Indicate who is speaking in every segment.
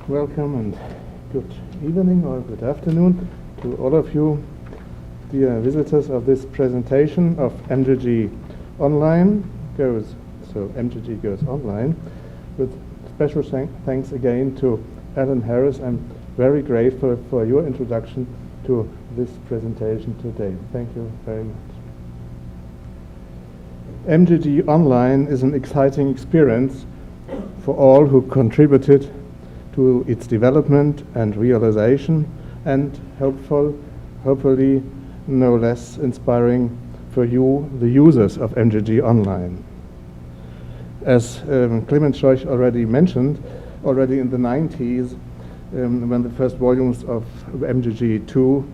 Speaker 1: Welcome and good evening or good afternoon to all of you, dear visitors of this presentation of MGG Online MGG goes online. With special thanks again to Alan Harris. I'm very grateful for your introduction to this presentation today. Thank you very much. MGG Online is an exciting experience for all who contributed to its development and realization, and hopefully no less inspiring for you, the users of MGG Online. As Clement Scheuch already mentioned, already in the 90s, when the first volumes of MGG2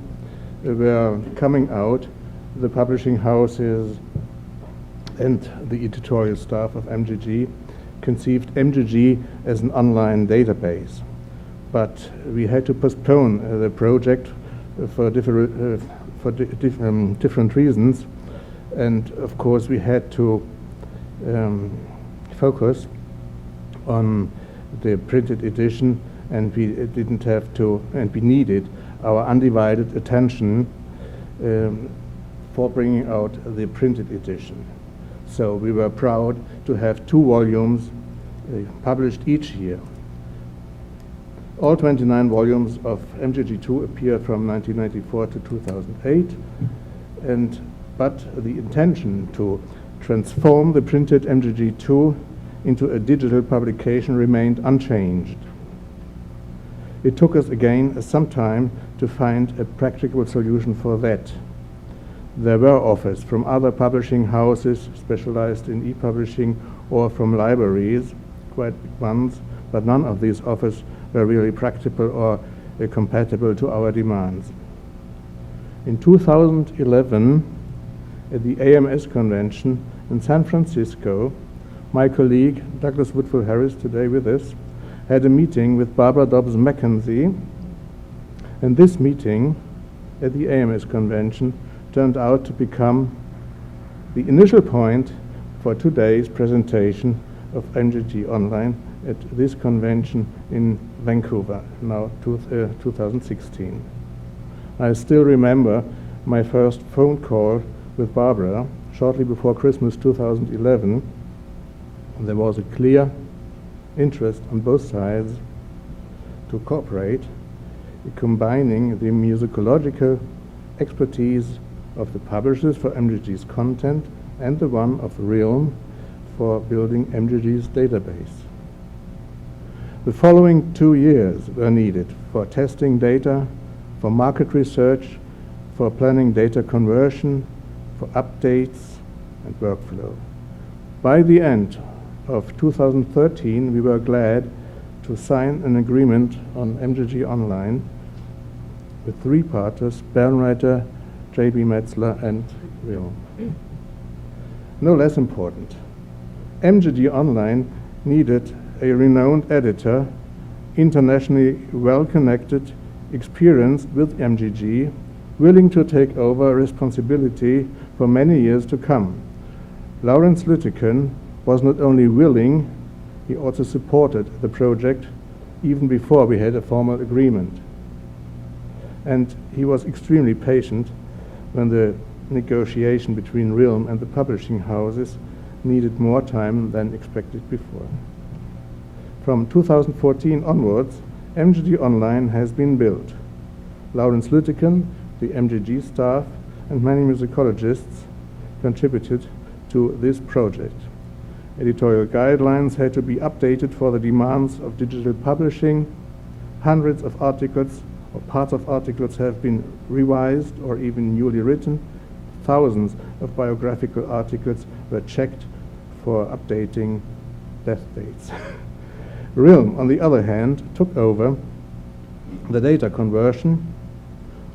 Speaker 1: were coming out, the publishing houses and the editorial staff of MGG conceived MGG as an online database. But we had to postpone the project for different reasons, and of course we had to focus on the printed edition, and we didn't have to, and we needed our undivided attention for bringing out the printed edition. So we were proud to have 2 volumes published each year. All 29 volumes of MGG2 appeared from 1994 to 2008, but the intention to transform the printed MGG2 into a digital publication remained unchanged. It took us again some time to find a practical solution for that. There were offers from other publishing houses specialized in e-publishing or from libraries, quite big ones, but none of these offers were really practical or compatible to our demands. In 2011, at the AMS convention in San Francisco, my colleague, Douglas Woodfull Harris, today with us, had a meeting with Barbara Dobbs Mackenzie, and this meeting at the AMS convention turned out to become the initial point for today's presentation of MGG Online at this convention in Vancouver, now 2016. I still remember my first phone call with Barbara shortly before Christmas 2011. There was a clear interest on both sides to cooperate, combining the musicological expertise of the publishers for MGG's content and the one of Realm for building MGG's database. The following 2 years were needed for testing data, for market research, for planning data conversion, for updates and workflow. By the end of 2013, we were glad to sign an agreement on MGG Online with 3 partners, Bärenreiter, J.B. Metzler and Realm. No less important, MGG Online needed a renowned editor, internationally well-connected, experienced with MGG, willing to take over responsibility for many years to come. Lawrence Lüttiken was not only willing, he also supported the project even before we had a formal agreement. And he was extremely patient when the negotiation between Realm and the publishing houses needed more time than expected before. From 2014 onwards, MGG Online has been built. Lawrence Lüttiken, the MGG staff, and many musicologists contributed to this project. Editorial guidelines had to be updated for the demands of digital publishing. Hundreds of articles or parts of articles have been revised or even newly written. Thousands of biographical articles were checked for updating death dates. Realm, on the other hand, took over the data conversion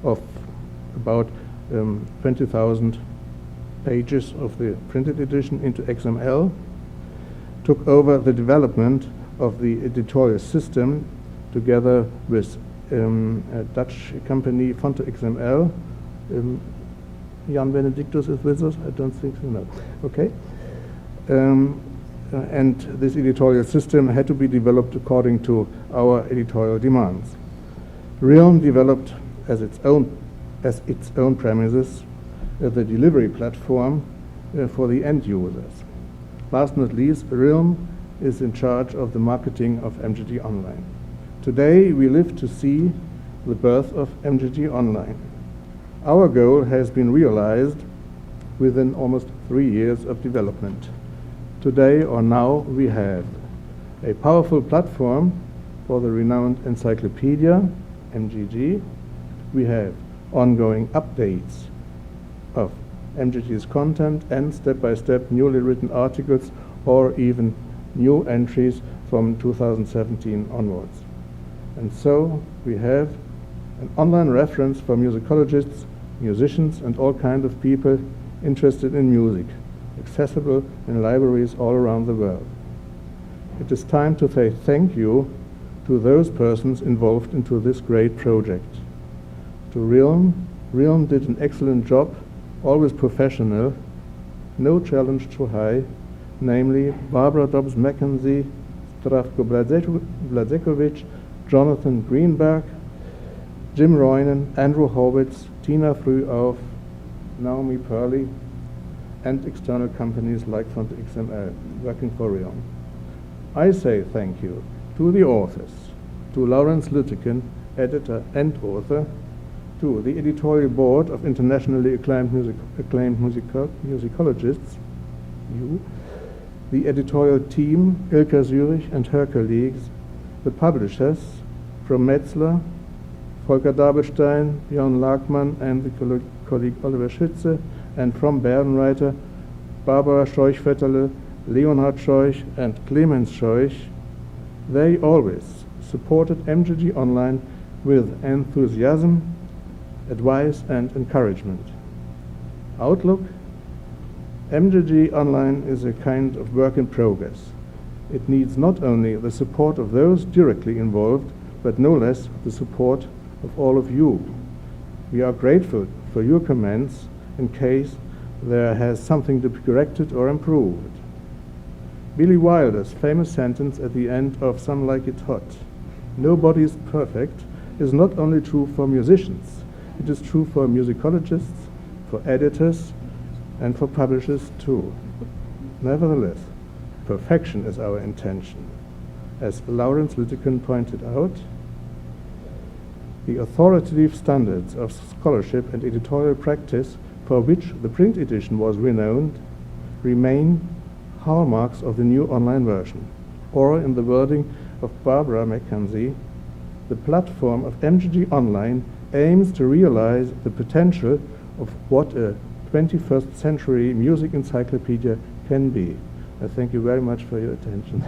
Speaker 1: of about 20,000 pages of the printed edition into XML, took over the development of the editorial system together with a Dutch company, Fonte XML. Jan Benedictus is with us? I don't think so, no. Okay. and this editorial system had to be developed according to our editorial demands. Realm developed as its own premises the delivery platform for the end users. Last but not least, Realm is in charge of the marketing of MGG Online. Today we live to see the birth of MGG Online. Our goal has been realized within almost 3 years of development. Today or now we have a powerful platform for the renowned encyclopedia, MGG. We have ongoing updates of MGG's content and step-by-step newly written articles or even new entries from 2017 onwards. And so we have an online reference for musicologists, musicians and all kinds of people interested in music, accessible in libraries all around the world. It is time to say thank you to those persons involved into this great project. To Realm. Realm did an excellent job, always professional, no challenge too high, namely Barbara Dobbs-Mackenzie, Zdravko Blazekovic, Jonathan Greenberg, Jim Roynan, Andrew Horwitz, Tina Fruauf, Naomi Purley, and external companies like Font XML working for Realm. I say thank you to the authors, to Lawrence Lüttiken, editor and author, to the editorial board of internationally acclaimed musicologists, you, the editorial team, Ilka Zürich and her colleagues, the publishers, from Metzler, Volker Dabelstein, Björn Lagmann and the colleague Oliver Schütze, and from Bärenreiter, Barbara Scheuch-Vetterle, Leonhard Scheuch and Clemens Scheuch. They always supported MGG Online with enthusiasm, advice and encouragement. Outlook: MGG Online is a kind of work in progress. It needs not only the support of those directly involved, but no less the support of all of you. We are grateful for your comments in case there has something to be corrected or improved. Billy Wilder's famous sentence at the end of Some Like It Hot, "Nobody's perfect," is not only true for musicians, it is true for musicologists, for editors, and for publishers too. Nevertheless, perfection is our intention. As Lawrence Lüttiken pointed out, the authoritative standards of scholarship and editorial practice for which the print edition was renowned remain hallmarks of the new online version. Or, in the wording of Barbara Mackenzie, the platform of MGG Online aims to realize the potential of what a 21st century music encyclopedia can be. I thank you very much for your attention.